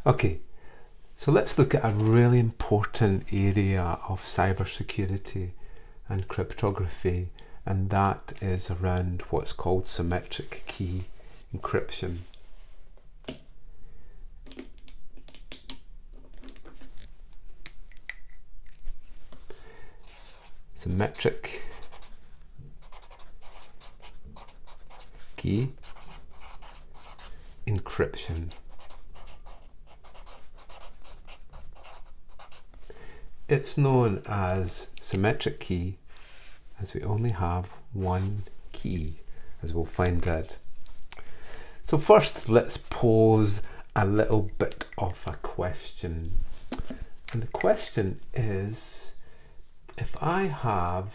Okay, so let's look at a really important area of cybersecurity and cryptography, and that is around what's called symmetric key encryption. Symmetric key encryption. It's known as symmetric key as we only have one key, as we'll find out. So first, let's pose a little bit of a question. And the question is, if I have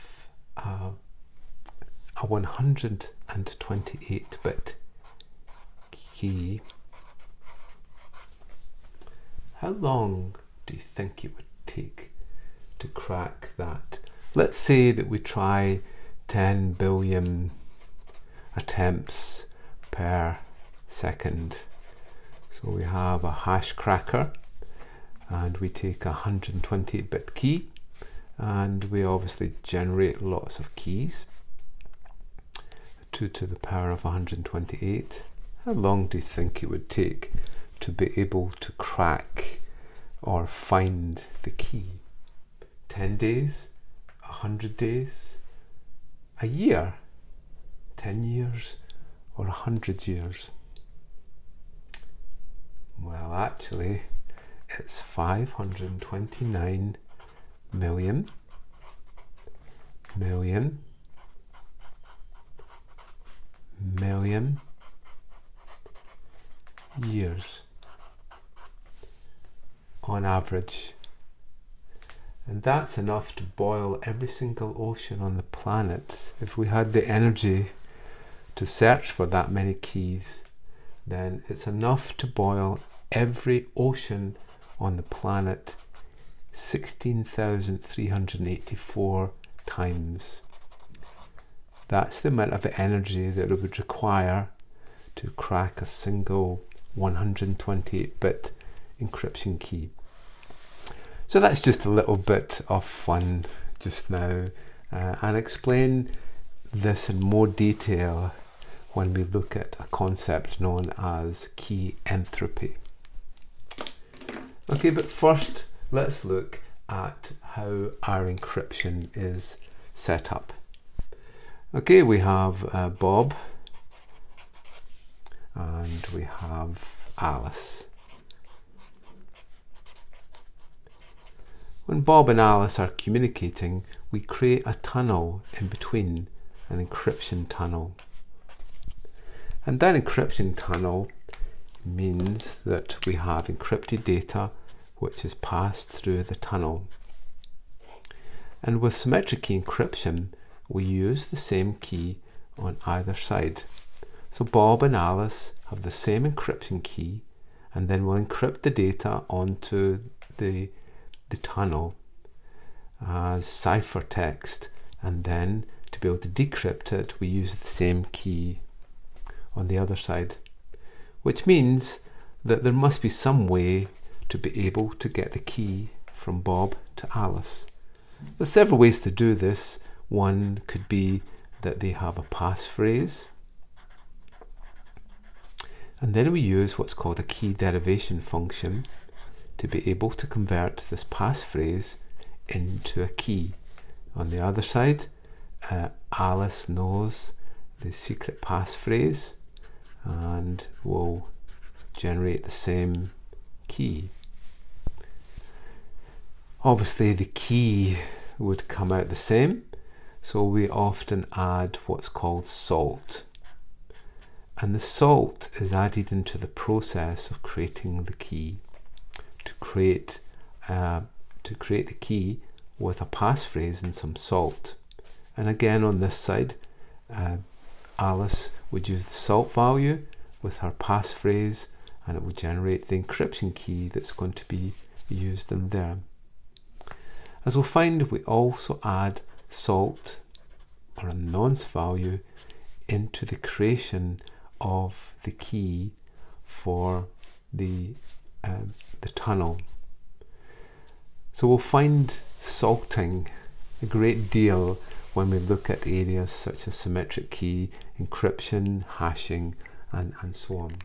a 128-bit key, how long do you think it would take to crack that? Let's say that we try 10 billion attempts per second. So we have a hash cracker and we take a 128-bit key and we obviously generate lots of keys, 2 to the power of 128. How long do you think it would take to be able to crack or find the key? 10 days? 100 days? A year? 10 years? Or 100 years? Well, actually, it's 529 million years on average. And that's enough to boil every single ocean on the planet. If we had the energy to search for that many keys, then it's enough to boil every ocean on the planet 16,384 times. That's the amount of energy that it would require to crack a single 128-bit encryption key. So that's just a little bit of fun just now, and explain this in more detail when we look at a concept known as key entropy. Okay, but first let's look at how our encryption is set up. Okay, we have Bob and we have Alice. When Bob and Alice are communicating, we create a tunnel in between, an encryption tunnel. And that encryption tunnel means that we have encrypted data which is passed through the tunnel. And with symmetric key encryption, we use the same key on either side. So Bob and Alice have the same encryption key, and then we'll encrypt the data onto the tunnel as ciphertext, and then to be able to decrypt it, we use the same key on the other side, which means that there must be some way to be able to get the key from Bob to Alice. There's several ways to do this. One could be that they have a passphrase, and then we use what's called a key derivation function to be able to convert this passphrase into a key. On the other side, Alice knows the secret passphrase and will generate the same key. Obviously the key would come out the same, so we often add what's called salt. And the salt is added into the process of creating the key. To create the key with a passphrase and some salt. And again on this side, Alice would use the salt value with her passphrase, and it would generate the encryption key that's going to be used in there. As we'll find, we also add salt or a nonce value into the creation of the key for the the tunnel. So we'll find salting a great deal when we look at areas such as symmetric key, encryption, hashing, and so on.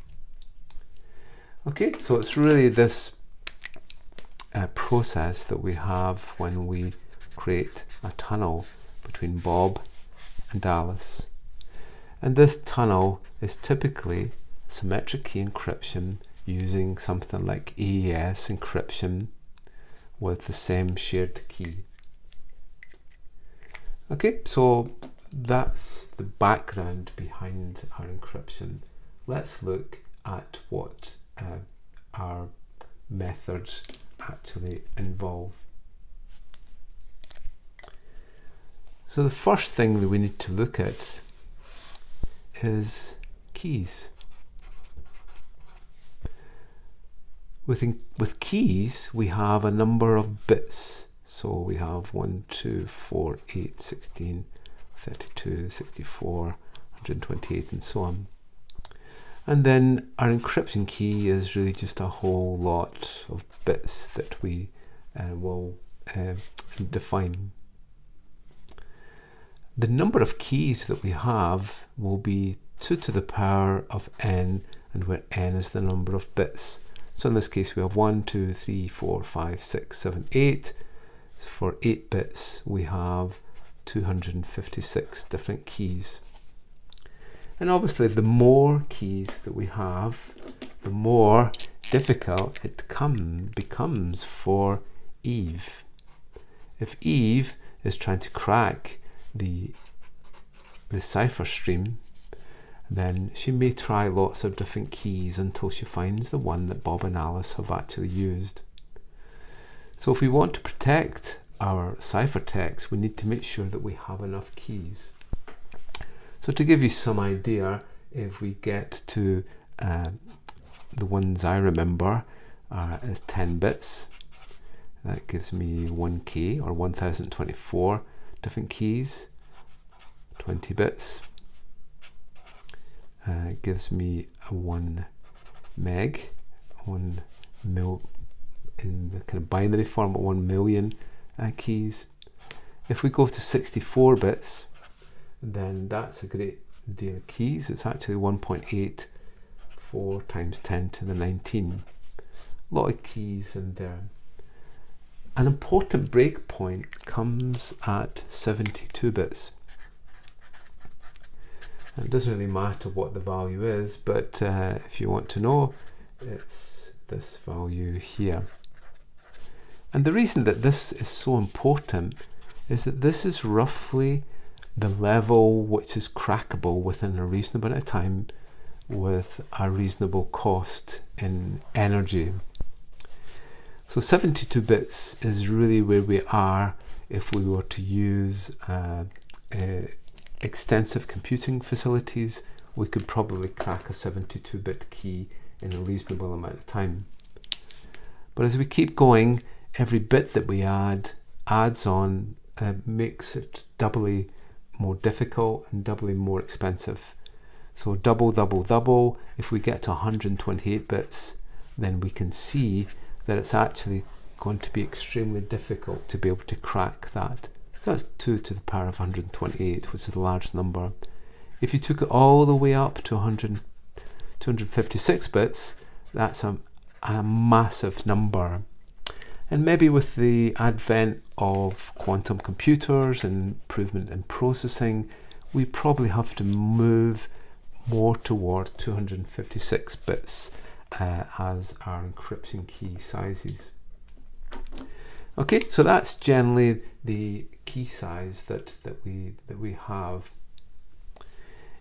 Okay, so it's really this process that we have when we create a tunnel between Bob and Alice. And this tunnel is typically symmetric key encryption using something like AES encryption with the same shared key. Okay, so that's the background behind our encryption. Let's look at what our methods actually involve. So the first thing that we need to look at is keys. With keys, we have a number of bits. So we have 1, 2, 4, 8, 16, 32, 64, 128, and so on. And then our encryption key is really just a whole lot of bits that we will define. The number of keys that we have will be 2 to the power of n, and where n is the number of bits. So in this case we have 1, 2, 3, 4, 5, 6, 7, 8. So for 8 bits we have 256 different keys. And obviously the more keys that we have, the more difficult it becomes for Eve. If Eve is trying to crack the cipher stream, then she may try lots of different keys until she finds the one that Bob and Alice have actually used. So if we want to protect our ciphertext, we need to make sure that we have enough keys. So to give you some idea, if we get to the ones I remember is 10 bits, that gives me 1K or 1024 different keys. 20 bits gives me a 1 meg, 1 mil in the kind of binary form, 1 million keys. If we go to 64 bits, then that's a great deal of keys. It's actually 1.84 times 10 to the 19. A lot of keys in there. An important breakpoint comes at 72 bits. It doesn't really matter what the value is, but if you want to know, it's this value here. And the reason that this is so important is that this is roughly the level which is crackable within a reasonable amount of time with a reasonable cost in energy. So 72 bits is really where we are if we were to use extensive computing facilities. We could probably crack a 72-bit key in a reasonable amount of time. But as we keep going, every bit that we adds on, makes it doubly more difficult and doubly more expensive. So double, double, double. If we get to 128 bits, then we can see that it's actually going to be extremely difficult to be able to crack that. So that's 2 to the power of 128, which is a large number. If you took it all the way up to 256 bits, that's a massive number. And maybe with the advent of quantum computers and improvement in processing, we probably have to move more toward 256 bits as our encryption key sizes. Okay, so that's generally the key size that we have.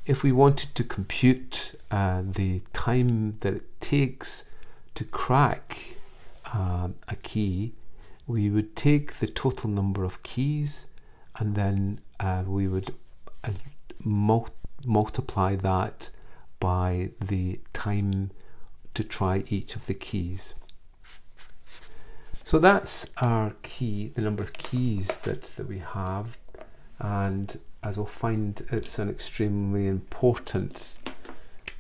If we wanted to compute the time that it takes to crack a key, we would take the total number of keys and then we would multiply that by the time to try each of the keys. So that's our key, the number of keys that we have, and as we'll find, it's an extremely important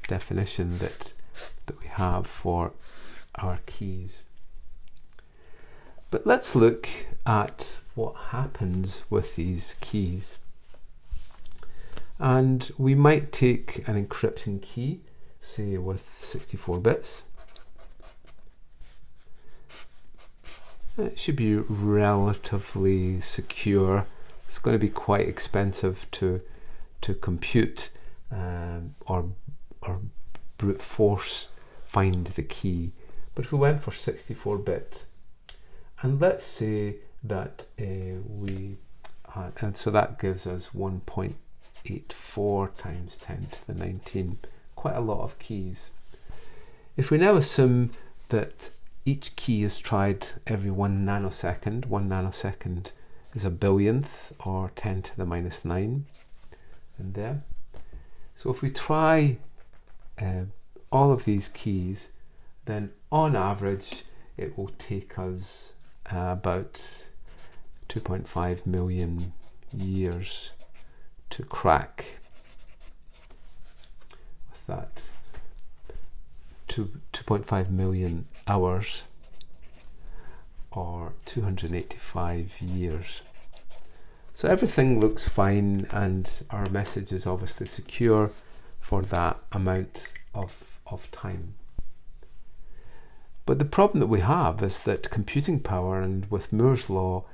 definition that we have for our keys. But let's look at what happens with these keys. And we might take an encryption key, say with 64 bits. It should be relatively secure. It's going to be quite expensive to compute or brute force find the key. But if we went for 64-bit, and let's say that we had, and so that gives us 1.84 times 10 to the 19, quite a lot of keys. If we now assume that each key is tried every 1 nanosecond, 1 nanosecond is a billionth, or 10 to the minus 9, and there. So if we try all of these keys, then on average it will take us about 2.5 million years to crack. With that, 2.5 million hours, or 285 years. So everything looks fine, and our message is obviously secure for that amount of time. But the problem that we have is that computing power, and with Moore's law,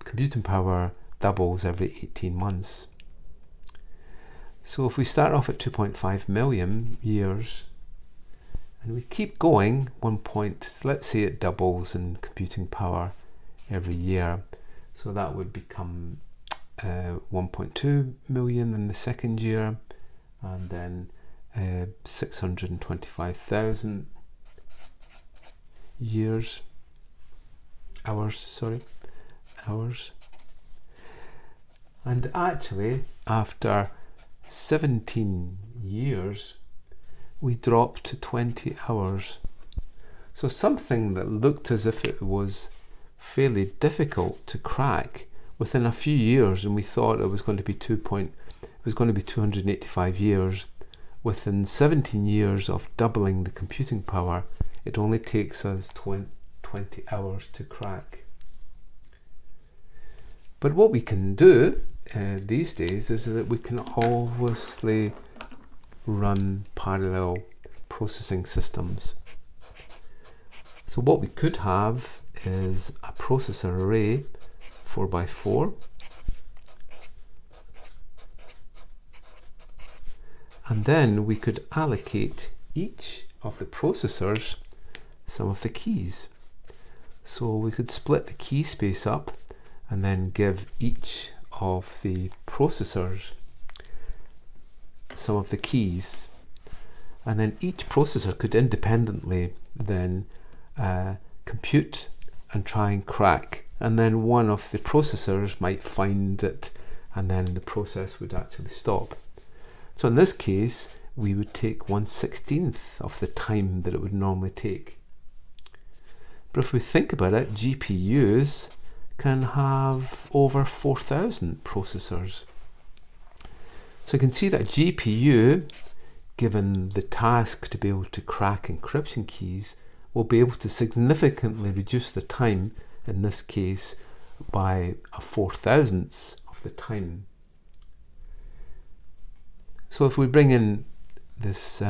computing power doubles every 18 months. So if we start off at 2.5 million years, and we keep going, let's say it doubles in computing power every year. So that would become 1.2 million in the second year, and then 625,000 hours. And actually, after 17 years, we dropped to 20 hours. So something that looked as if it was fairly difficult to crack within a few years, and we thought it was going to be 285 years. Within 17 years of doubling the computing power, it only takes us 20 hours to crack. But what we can do these days is that we can obviously run parallel processing systems. So what we could have is a processor array 4x4, and then we could allocate each of the processors some of the keys. So we could split the key space up and then give each of the processors some of the keys, and then each processor could independently then compute and try and crack, and then one of the processors might find it, and then the process would actually stop. So in this case we would take 1/16 of the time that it would normally take. But if we think about it, GPUs can have over 4,000 processors. So you can see that GPU, given the task to be able to crack encryption keys, will be able to significantly reduce the time, in this case by a 4,000th of the time. So if we bring in this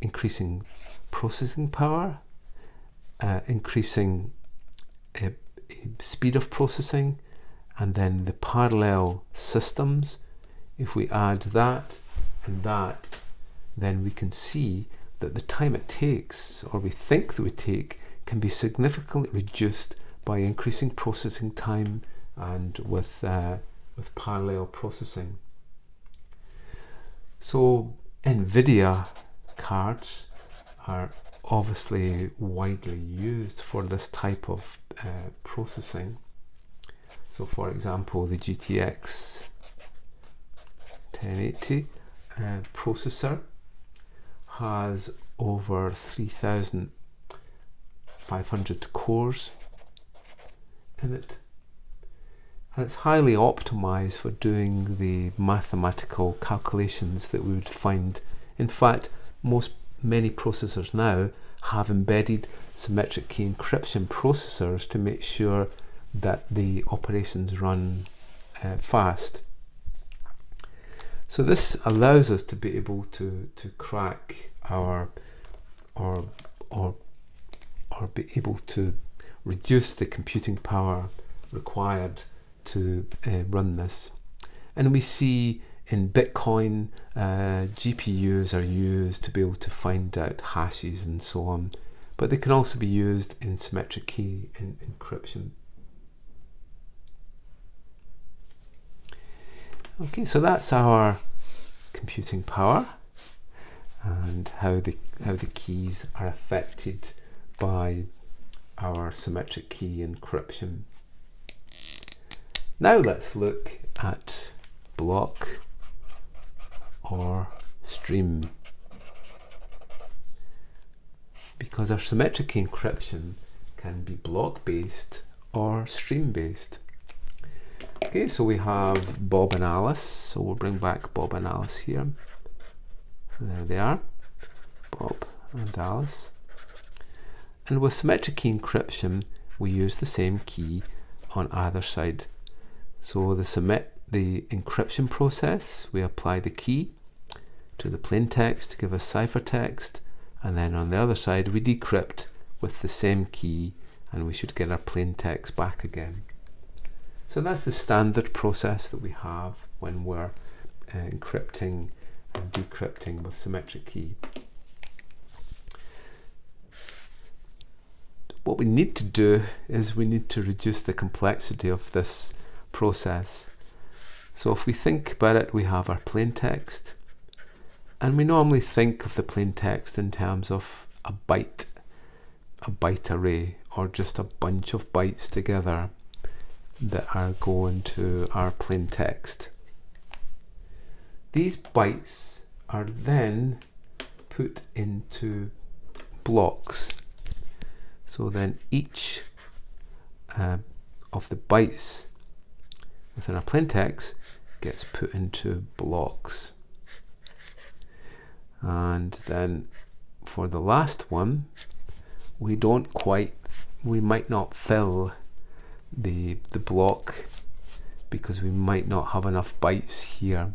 increasing processing power, increasing speed of processing, and then the parallel systems, if we add that and that, then we can see that the time it takes, or we think that we take, can be significantly reduced by increasing processing time and with parallel processing. So NVIDIA cards are obviously widely used for this type of processing. So for example, the GTX 1080 processor has over 3,500 cores in it, and it's highly optimized for doing the mathematical calculations that we would find. In fact, many processors now have embedded symmetric key encryption processors to make sure that the operations run fast. So this allows us to be able to crack our or be able to reduce the computing power required to run this. And we see in Bitcoin, GPUs are used to be able to find out hashes and so on, but they can also be used in symmetric key encryption. Okay, so that's our computing power and how the keys are affected by our symmetric key encryption. Now let's look at block or stream, because our symmetric key encryption can be block based or stream based. Okay, so we have Bob and Alice, so we'll bring back Bob and Alice here. There they are, Bob and Alice. And with symmetric key encryption, we use the same key on either side. So the encryption process, we apply the key to the plain text to give us ciphertext, and then on the other side we decrypt with the same key, and we should get our plain text back again. So that's the standard process that we have when we're encrypting and decrypting with symmetric key. What we need to do is we need to reduce the complexity of this process. So if we think about it, we have our plain text, and we normally think of the plain text in terms of a byte array, or just a bunch of bytes together that are going to our plain text. These bytes are then put into blocks. So then each of the bytes within our plain text gets put into blocks. And then for the last one, we might not fill the block because we might not have enough bytes here.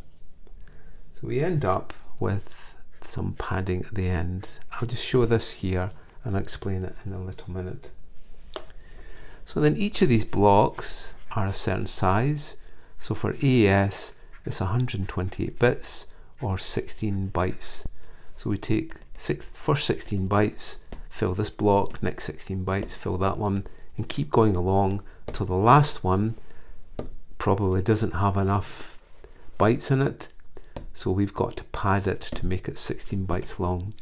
So we end up with some padding at the end. I'll just show this here and I'll explain it in a little minute. So then each of these blocks are a certain size. So for AES it's 128 bits or 16 bytes. So we take first 16 bytes, fill this block, next 16 bytes, fill that one, and keep going along until the last one probably doesn't have enough bytes in it. So we've got to pad it to make it 16 bytes long.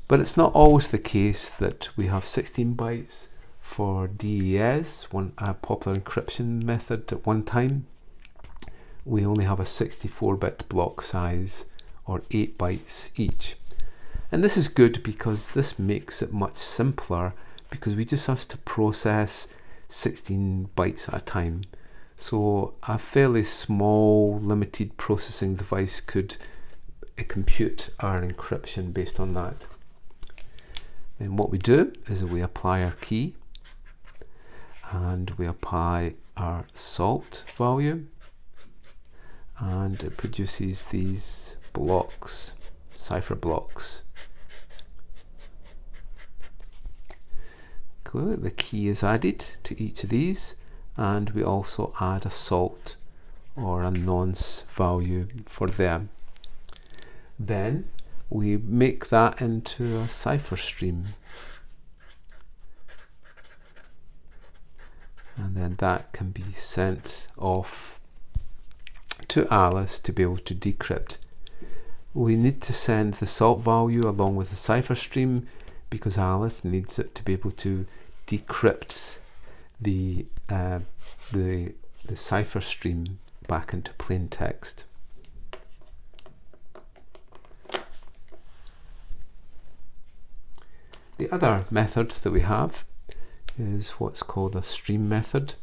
But it's not always the case that we have 16 bytes for DES, a popular encryption method at one time. We only have a 64-bit block size, or 8 bytes each. And this is good because this makes it much simpler, because we just have to process 16 bytes at a time. So a fairly small limited processing device could compute our encryption based on that. Then what we do is we apply our key, and we apply our salt value, and it produces these blocks, cipher blocks. Cool. The key is added to each of these, and we also add a salt or a nonce value for them. Then we make that into a cipher stream, and then that can be sent off to Alice to be able to decrypt. We need to send the salt value along with the cipher stream because Alice needs it to be able to decrypt the cipher stream back into plain text. The other method that we have is what's called a stream method.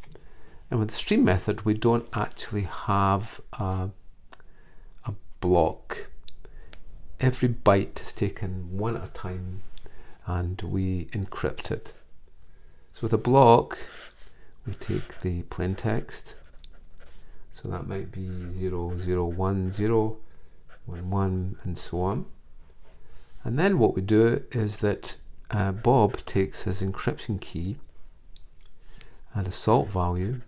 And with the stream method, we don't actually have a block. Every byte is taken one at a time, and we encrypt it. So with a block, we take the plain text, so that might be 0, 0, 1, 0, 1, 1, and so on. And then what we do is that Bob takes his encryption key and a salt value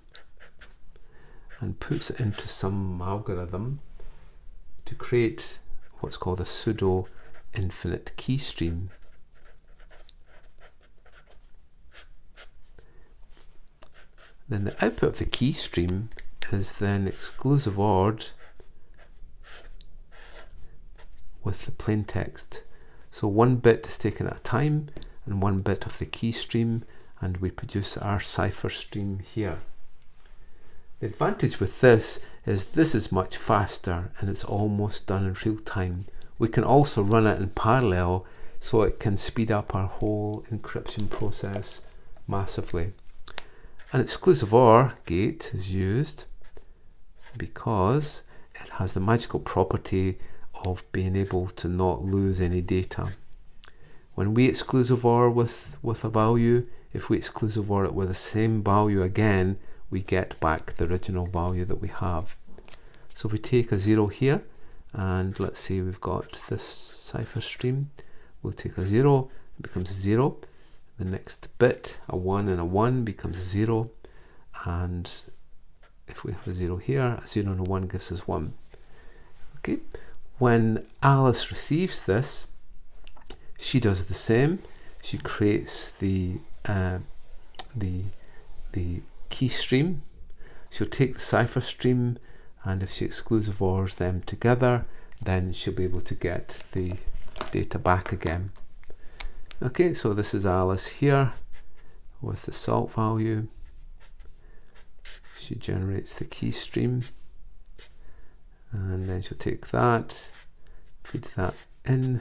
and puts it into some algorithm to create what's called a pseudo infinite key stream. Then the output of the key stream is then exclusive ORed with the plain text. So one bit is taken at a time and one bit of the key stream, and we produce our cipher stream here. The advantage with this is much faster and it's almost done in real time. We can also run it in parallel, so it can speed up our whole encryption process massively. An exclusive OR gate is used because it has the magical property of being able to not lose any data. When we exclusive OR with a value, if we exclusive OR it with the same value again, we get back the original value that we have. So if we take a 0 here, and let's say we've got this cipher stream, we'll take a 0, it becomes a 0. The next bit, a 1 and a 1, becomes a 0, and if we have a 0 here, a 0 and a 1 gives us 1. Okay. When Alice receives this, she does the same. She creates the key stream. She'll take the cipher stream, and if she exclusive ORs them together, then she'll be able to get the data back again. Okay, so this is Alice here with the salt value. She generates the key stream, and then she'll take that, feed that in,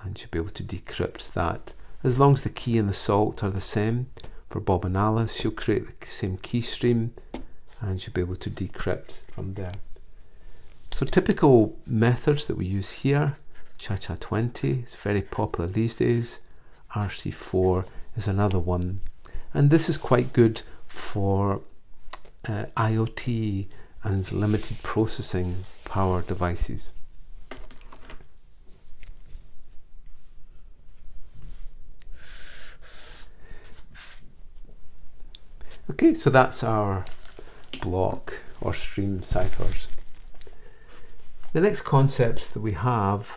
and she'll be able to decrypt that. As long as the key and the salt are the same for Bob and Alice, she'll create the same key stream and she'll be able to decrypt from there. So typical methods that we use here: Cha-Cha-20 is very popular these days. RC4 is another one, and this is quite good for IoT and limited processing power devices. Okay, so that's our block or stream ciphers. The next concept that we have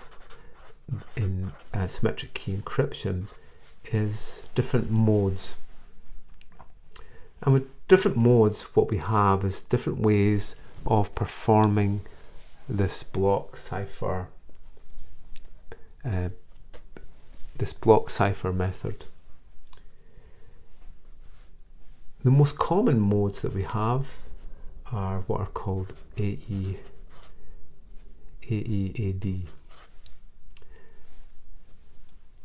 in symmetric key encryption is different modes. And with different modes, what we have is different ways of performing this block cipher method. The most common modes that we have are what are called AEAD.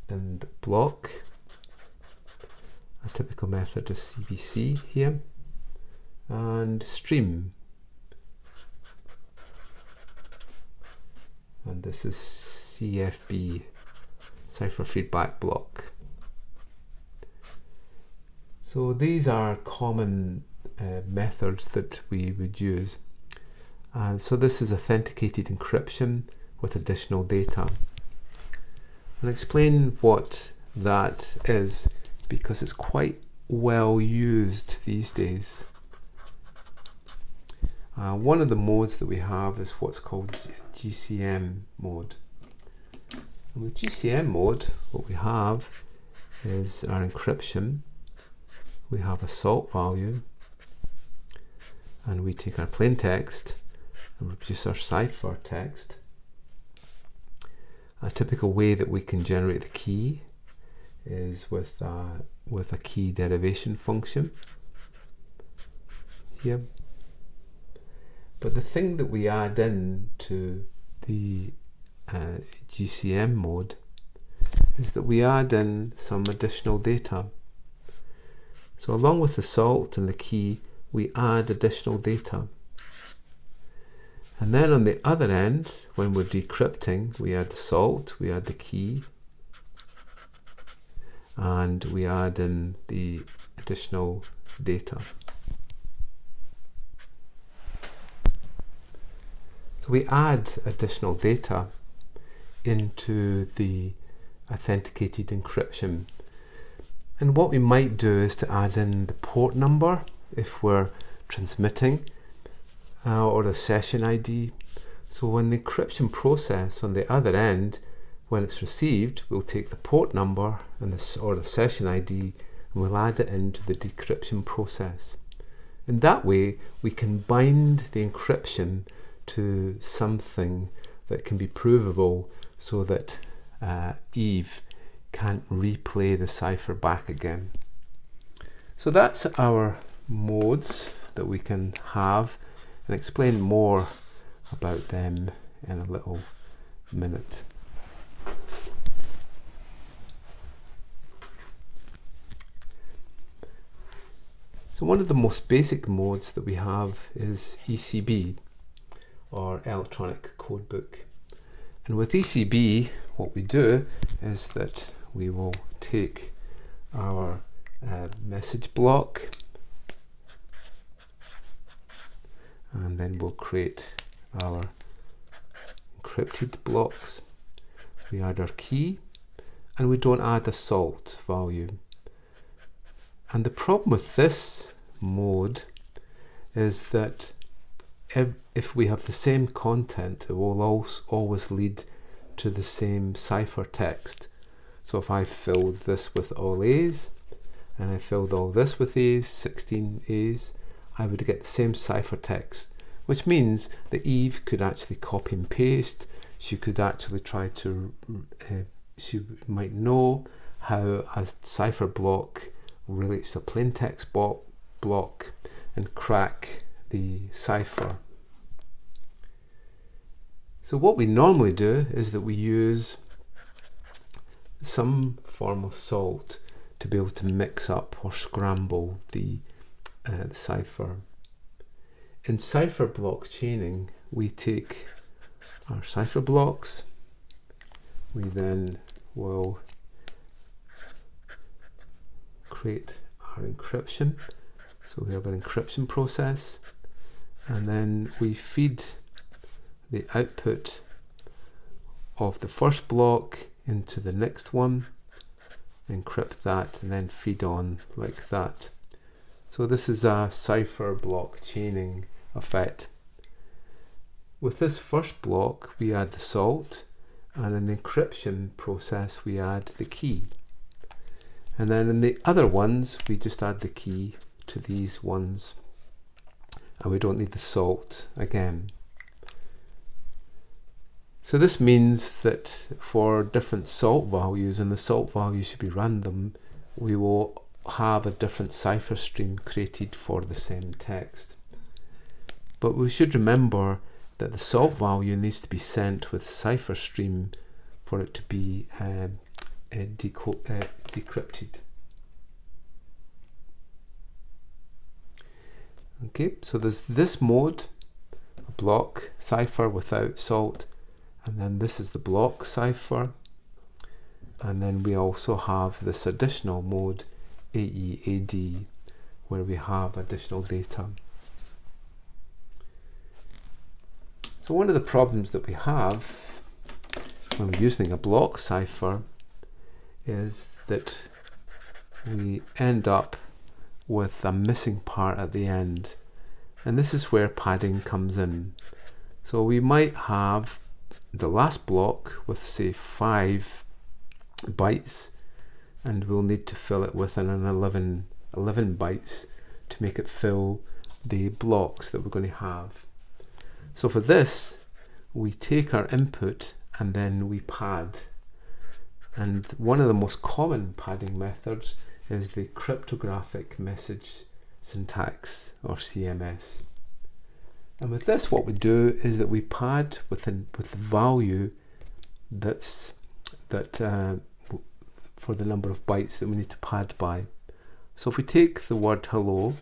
And block, a typical method is CBC here, and stream, and this is CFB, cipher feedback block. So these are common methods that we would use. And so this is authenticated encryption with additional data. I'll explain what that is because it's quite well used these days. One of the modes that we have is what's called GCM mode. And with GCM mode, what we have is our encryption. We have a salt value, and we take our plain text and we produce our cipher text. A typical way that we can generate the key is with a key derivation function here. But the thing that we add in to the GCM mode is that we add in some additional data. So along with the salt and the key, we add additional data. And then on the other end, when we're decrypting, we add the salt, we add the key, and we add in the additional data. So we add additional data into the authenticated encryption. And what we might do is to add in the port number if we're transmitting, or the session ID. So when the encryption process on the other end, when it's received, we'll take the port number and or the session ID, and we'll add it into the decryption process. In that way, we can bind the encryption to something that can be provable, so that Eve can't replay the cipher back again. So that's our modes that we can have, and explain more about them in a little minute. So one of the most basic modes that we have is ECB, or Electronic Codebook. And with ECB, what we do is that we will take our message block, and then we'll create our encrypted blocks. We add our key, and we don't add a salt value. And the problem with this mode is that if we have the same content, it will always lead to the same cipher text. So if I filled this with all A's, and I filled all this with A's, 16 A's, I would get the same cipher text, which means that Eve could actually copy and paste. She could actually try to, she might know how a cipher block relates to a plain text block and crack the cipher. So what we normally do is that we use some form of salt to be able to mix up or scramble the cipher. In cipher block chaining, we take our cipher blocks, we then will create our encryption. So we have an encryption process, and then we feed the output of the first block into the next one, encrypt that, and then feed on like that. So this is a cipher block chaining effect. With this first block, we add the salt, and in the encryption process, we add the key. And then in the other ones, we just add the key to these ones, and we don't need the salt again. So this means that for different salt values, and the salt value should be random, we will have a different cipher stream created for the same text. But we should remember that the salt value needs to be sent with cipher stream for it to be decrypted. Okay, so there's this mode, a block cipher without salt, and then this is the block cipher, and then we also have this additional mode, AEAD, where we have additional data. So one of the problems that we have when we're using a block cipher is that we end up with a missing part at the end, and this is where padding comes in. So we might have the last block with, say, 5 bytes, and we'll need to fill it with an 11 bytes to make it fill the blocks that we're going to have. So for this, we take our input and then we pad. And one of the most common padding methods is the cryptographic message syntax, or CMS. And with this, what we do is that we pad with the value that's for the number of bytes that we need to pad by. So if we take the word hello,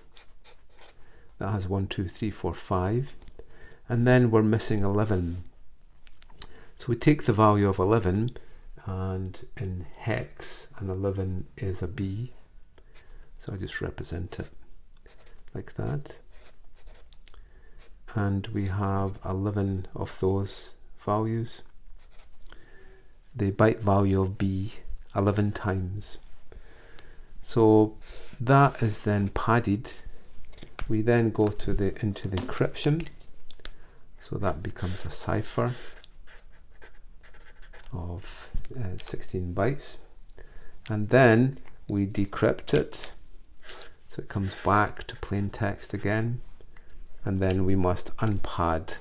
that has 1, 2, 3, 4, 5, and then we're missing 11. So we take the value of 11 and in hex an 11 is a B, so I just represent it like that, and we have 11 of those values. The byte value of B 11 times. So that is then padded. We then go to into the encryption, so that becomes a cipher of 16 bytes, and then we decrypt it, so it comes back to plain text again, and then we must unpad.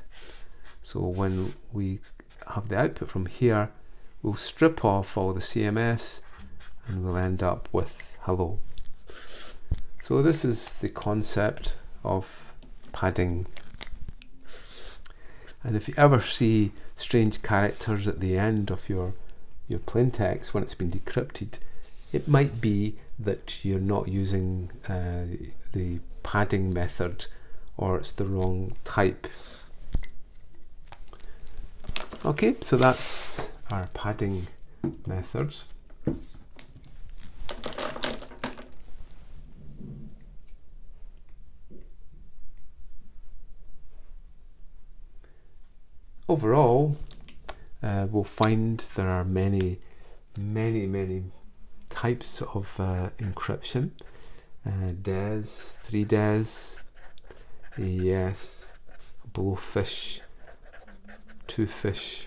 So when we have the output from here, we'll strip off all the CMS and we'll end up with hello. So this is the concept of padding. And if you ever see strange characters at the end of your plain text when it's been decrypted, it might be that you're not using the padding method, or it's the wrong type. Okay, so that's our padding methods. Overall, we'll find there are many types of encryption. DES, ThreeDES, AES, blowfish, twofish,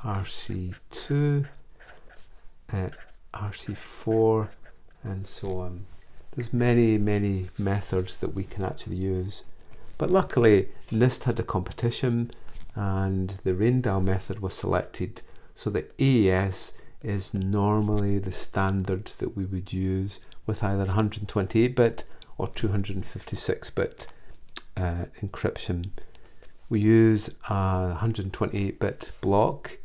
RC2, RC4, and so on. There's many methods that we can actually use, but luckily NIST had a competition and the Raindale method was selected, so the AES is normally the standard that we would use with either 128-bit or 256-bit encryption. We use a 128-bit block,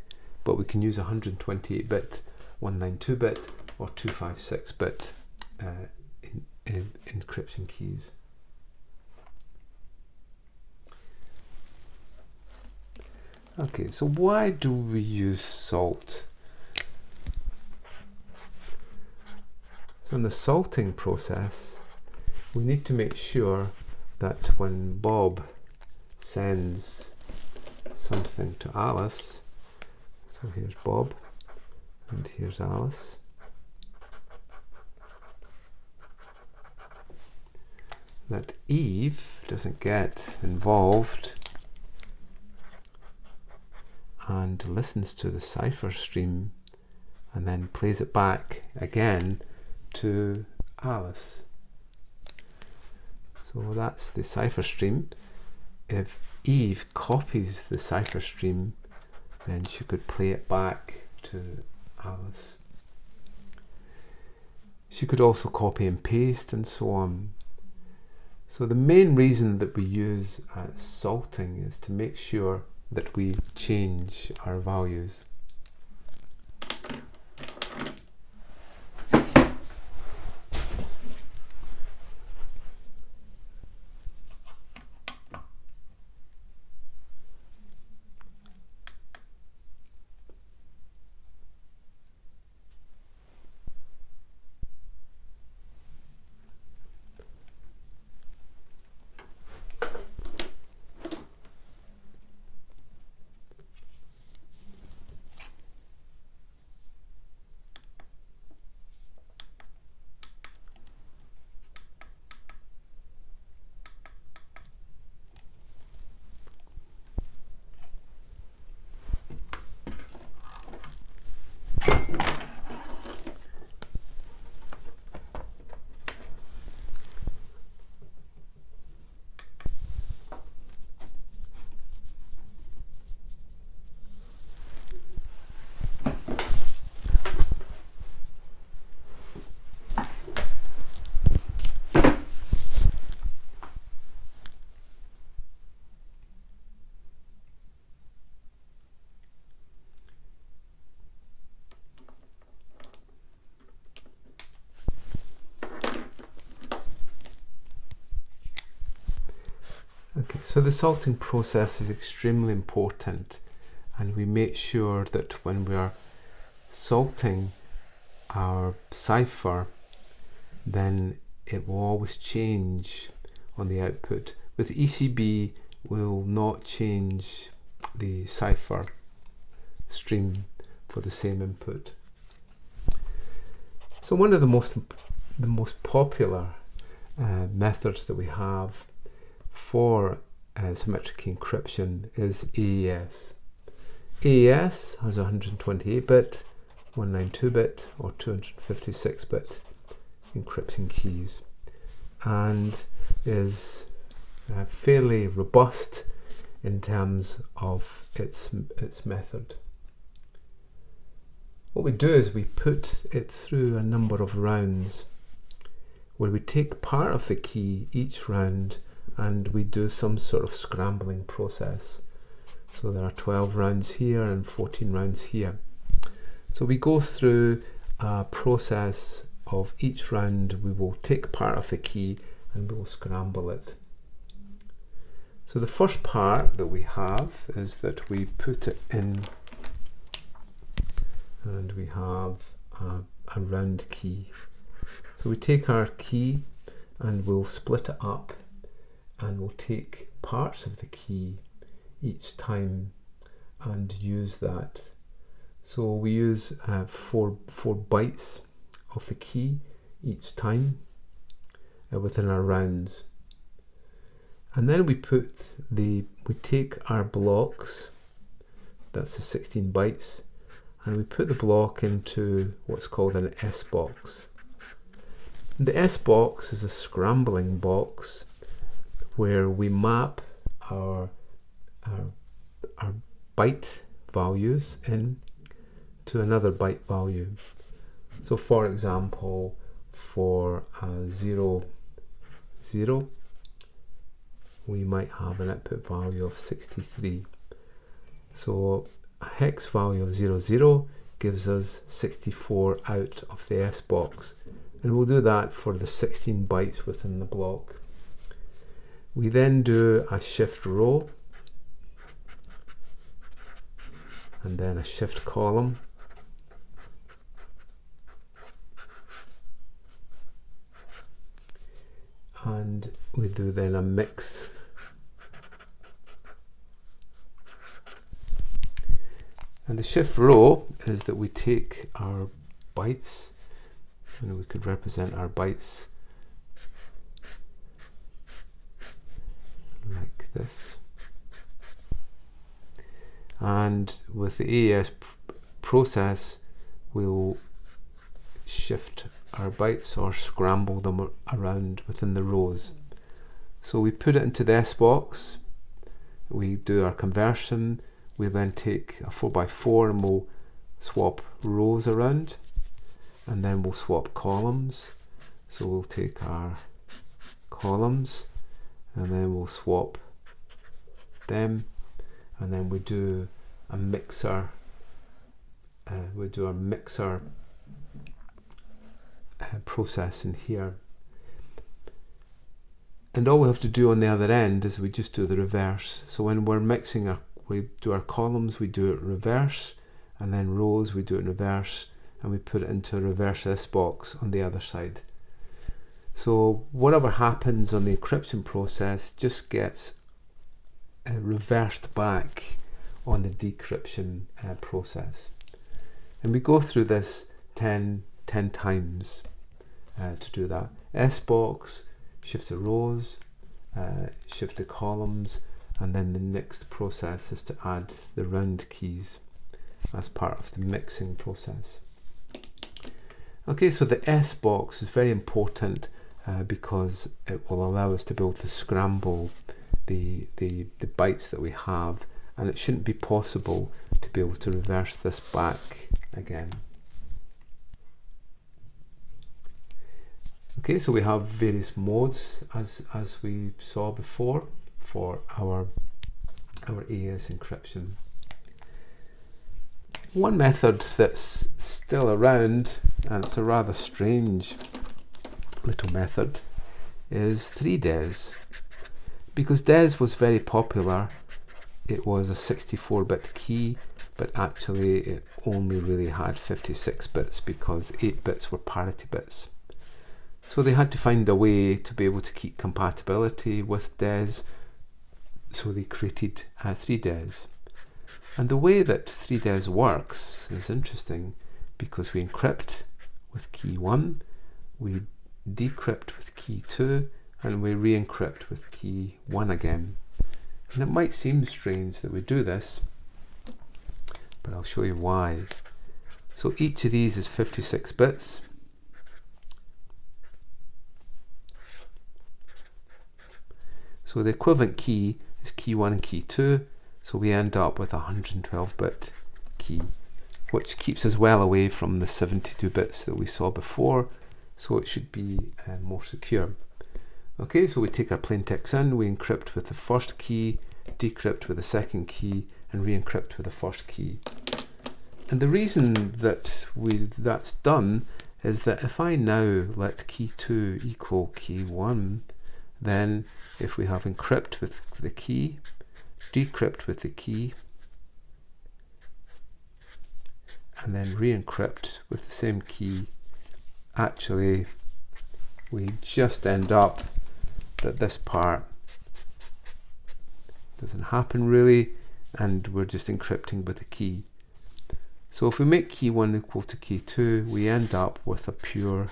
but we can use 128-bit, 192-bit or 256-bit encryption keys. Okay, so why do we use salt? So in the salting process, we need to make sure that when Bob sends something to Alice, so here's Bob and here's Alice, that Eve doesn't get involved and listens to the cipher stream and then plays it back again to Alice. So that's the cipher stream. If Eve copies the cipher stream, then she could play it back to Alice. She could also copy and paste and so on. So the main reason that we use salting is to make sure that we change our values. Okay, so the salting process is extremely important, and we make sure that when we are salting our cipher, then it will always change on the output. With ECB, we'll not change the cipher stream for the same input. So one of the most popular methods that we have for symmetric key encryption is AES. AES has 128-bit, 192-bit or 256-bit encryption keys, and is fairly robust in terms of its method. What we do is we put it through a number of rounds where we take part of the key each round and we do some sort of scrambling process. So there are 12 rounds here and 14 rounds here. So we go through a process of each round. We will take part of the key and we will scramble it. So the first part that we have is that we put it in, and we have a round key. So we take our key and we'll split it up, and we'll take parts of the key each time and use that. So we use 4 bytes of the key each time within our rounds. And then we take our blocks, that's the 16 bytes, and we put the block into what's called an S box. The S box is a scrambling box where we map our byte values in to another byte value. So for example, for 0, 0, we might have an output value of 63. So a hex value of 00 gives us 64 out of the S box, and we'll do that for the 16 bytes within the block. We then do a shift row and then a shift column, and we do then a mix. And the shift row is that we take our bytes, and we could represent our bytes like this. And with the AES process, we'll shift our bytes or scramble them around within the rows. So we put it into the S box, we do our conversion, we then take a 4x4 and we'll swap rows around, and then we'll swap columns. So we'll take our columns and then we'll swap them, and then we do a mixer. We do our mixer process in here, and all we have to do on the other end is we just do the reverse. So when we're mixing we do our columns, we do it reverse, and then rows, we do it in reverse, and we put it into a reverse S box on the other side. So whatever happens on the encryption process just gets reversed back on the decryption process. And we go through this 10 times to do that. S box, shift to rows, shift to columns, and then the next process is to add the round keys as part of the mixing process. Okay, so the S box is very important because it will allow us to be able to scramble the bytes that we have, and it shouldn't be possible to be able to reverse this back again. Okay, so we have various modes as we saw before for our AES encryption. One method that's still around, and it's a rather strange little method, is ThreeDES. Because DES was very popular it was a 64-bit key, but actually it only really had 56 bits because 8 bits were parity bits. So they had to find a way to be able to keep compatibility with DES, so they created ThreeDES. And the way that ThreeDES works is interesting, because we encrypt with key 1, we decrypt with key 2, and we re-encrypt with key 1 again. And it might seem strange that we do this, but I'll show you why. So each of these is 56 bits. So the equivalent key is key 1 and key 2, so we end up with a 112-bit key, which keeps us well away from the 72 bits that we saw before, so it should be more secure. Okay, so we take our plaintext in, we encrypt with the first key, decrypt with the second key, and re-encrypt with the first key. And the reason that that's done is that if I now let key 2 equal key 1, then if we have encrypt with the key, decrypt with the key, and then re-encrypt with the same key, actually we just end up that this part doesn't happen really, and we're just encrypting with the key. So if we make key 1 equal to key 2, we end up with a pure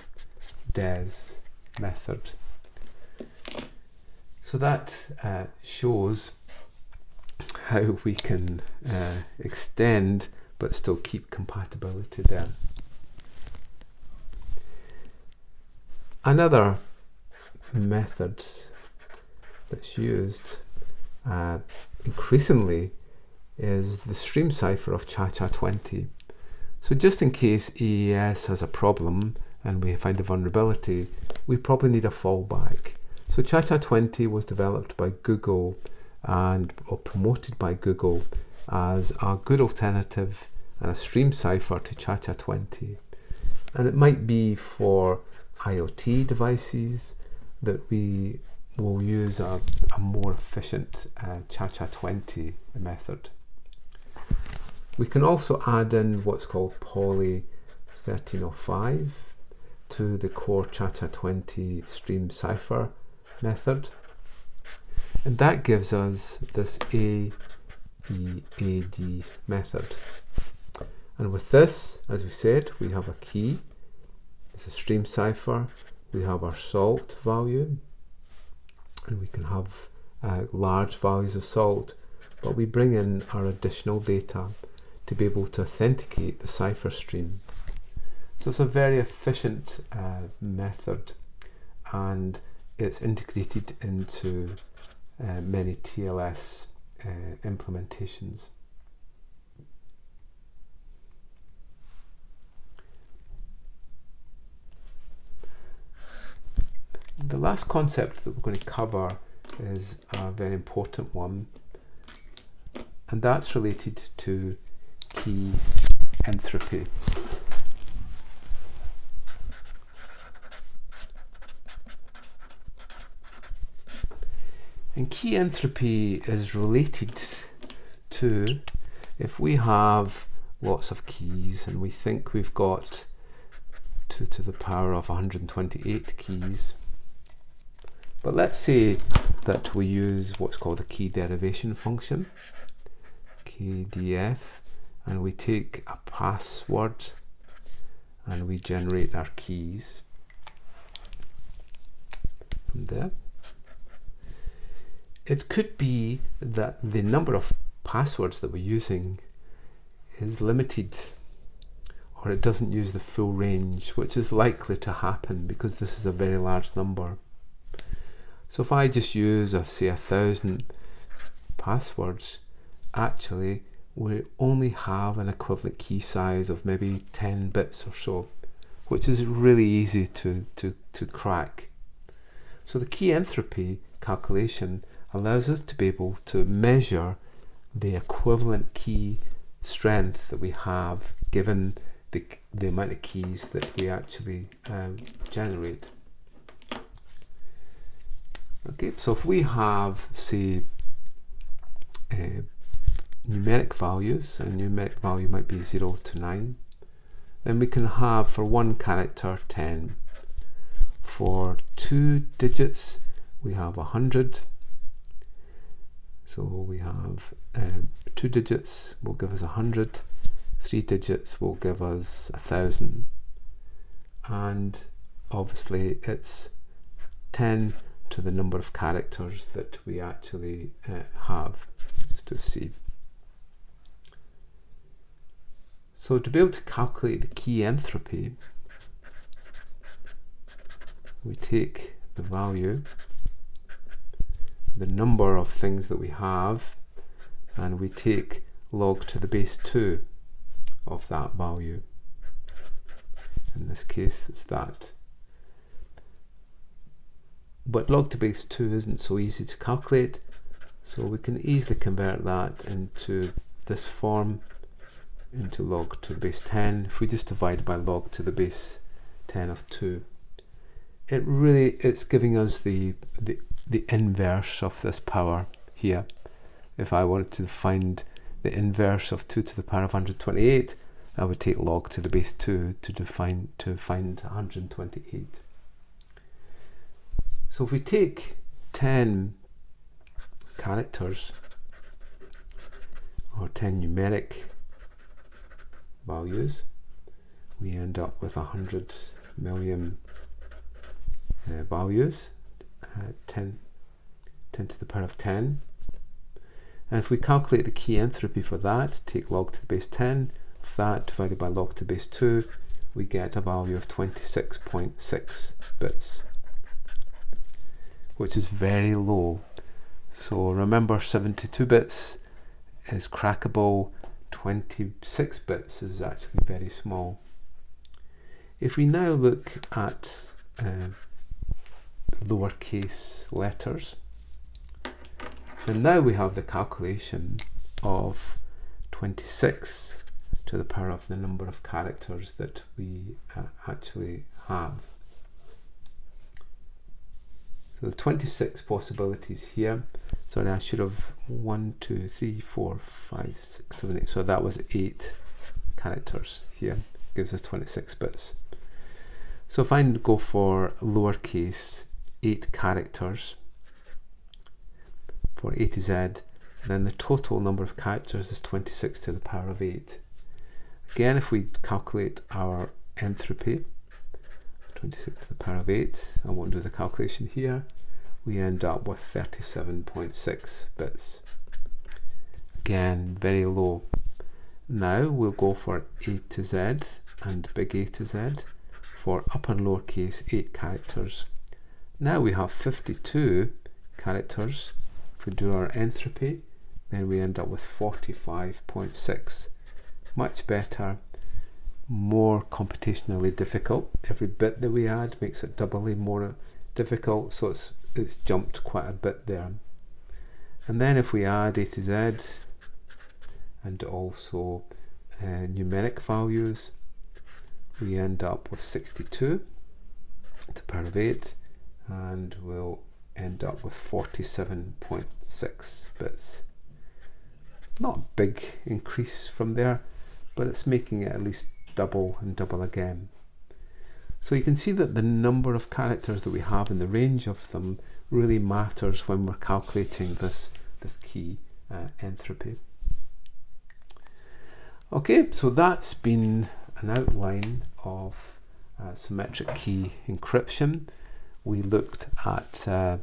DES method. So that shows how we can extend but still keep compatibility there. Another method that's used increasingly is the stream cipher of ChaCha20. So just in case AES has a problem and we find a vulnerability, we probably need a fallback. So ChaCha20 was developed by Google or promoted by Google as a good alternative and a stream cipher to ChaCha20. And it might be for IoT devices that we will use a more efficient ChaCha20 method. We can also add in what's called Poly 1305 to the core ChaCha20 stream cipher method, and that gives us this AEAD method. And with this, as we said, we have a key, it's a stream cipher, we have our salt value, and we can have large values of salt, but we bring in our additional data to be able to authenticate the cipher stream. So it's a very efficient method, and it's integrated into many TLS implementations. The last concept that we're going to cover is a very important one, and that's related to key entropy. And key entropy is related to if we have lots of keys and we think we've got 2 to the power of 128 keys, but let's say that we use what's called a key derivation function, KDF, and we take a password and we generate our keys from there. It could be that the number of passwords that we're using is limited, or it doesn't use the full range, which is likely to happen because this is a very large number. So if I just use, say, 1,000 passwords, actually we only have an equivalent key size of maybe 10 bits or so, which is really easy to crack. So the key entropy calculation allows us to be able to measure the equivalent key strength that we have given the amount of keys that we actually generate. Okay, so if we have, say, numeric values, and numeric value might be 0 to 9. Then we can have for one character 10. For 2 digits we have 100. So we have 2 digits will give us 100, 3 digits will give us 1000, and obviously it's 10 to the number of characters that we actually have, just to see. So to be able to calculate the key entropy, we take the value, the number of things that we have, and we take log to the base 2 of that value. In this case it's that. But log to base 2 isn't so easy to calculate, so we can easily convert that into this form, into log to the base 10. If we just divide by log to the base 10 of 2, it's giving us the inverse of this power here. If I wanted to find the inverse of 2 to the power of 128, I would take log to the base 2 to find 128. So if we take 10 characters or 10 numeric values, we end up with 100 million values, 10 to the power of 10. And if we calculate the key entropy for that, take log to the base 10 of that divided by log to the base 2, we get a value of 26.6 bits, which is very low. So remember, 72 bits is crackable, 26 bits is actually very small. If we now look at lowercase letters, and now we have the calculation of 26 to the power of the number of characters that we actually have. So the 26 possibilities here. Sorry, I should have 1, 2, 3, 4, 5, 6, 7, 8. So that was 8 characters here. Gives us 26 bits. So if I go for lowercase 8 characters for A to Z, then the total number of characters is 26 to the power of 8. Again, if we calculate our entropy, 26 to the power of 8, I won't do the calculation here, we end up with 37.6 bits. Again, very low. Now we'll go for A to Z and big A to Z for upper and lowercase 8 characters. Now we have 52 characters. If we do our entropy, then we end up with 45.6. Much better, more computationally difficult. Every bit that we add makes it doubly more difficult, so it's jumped quite a bit there. And then if we add A to Z and also numeric values, we end up with 62 to the power of 8, and we'll end up with 47.6 bits. Not a big increase from there, but it's making it at least double and double again. So you can see that the number of characters that we have and the range of them really matters when we're calculating this key entropy. Okay, so that's been an outline of symmetric key encryption. We looked at a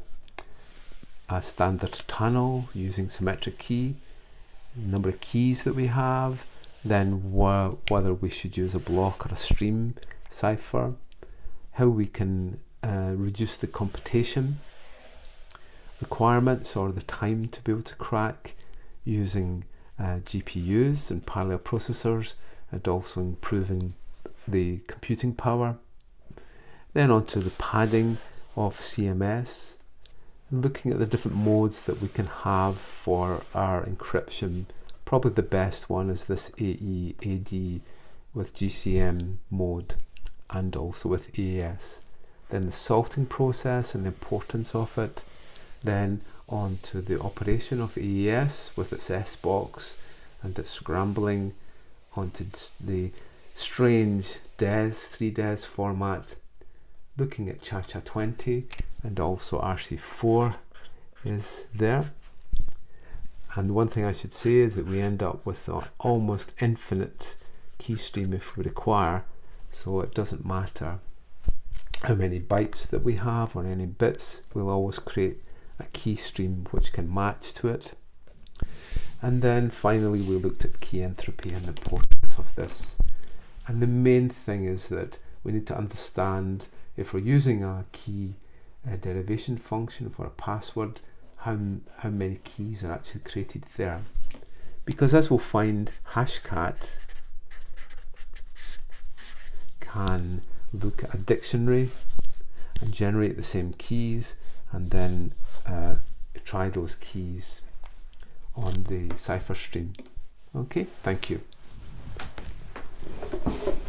standard tunnel using symmetric key, number of keys that we have, then whether we should use a block or a stream cipher, how we can reduce the computation requirements or the time to be able to crack using GPUs and parallel processors, and also improving the computing power. Then on to the padding of CMS, looking at the different modes that we can have for our encryption. Probably the best one is this AE-AD with GCM mode and also with AES. Then the salting process and the importance of it. Then on to the operation of AES with its S box and it's scrambling onto the strange ThreeDES format, looking at Cha-Cha-20, and also RC4 is there. And one thing I should say is that we end up with an almost infinite key stream if we require, so it doesn't matter how many bytes that we have or any bits, we'll always create a key stream which can match to it. And then finally we looked at key entropy and the importance of this. And the main thing is that we need to understand, if we're using a key derivation function for a password, how many keys are actually created there. Because as we'll find, Hashcat can look at a dictionary and generate the same keys, and then try those keys on the Cipher stream. Okay, thank you.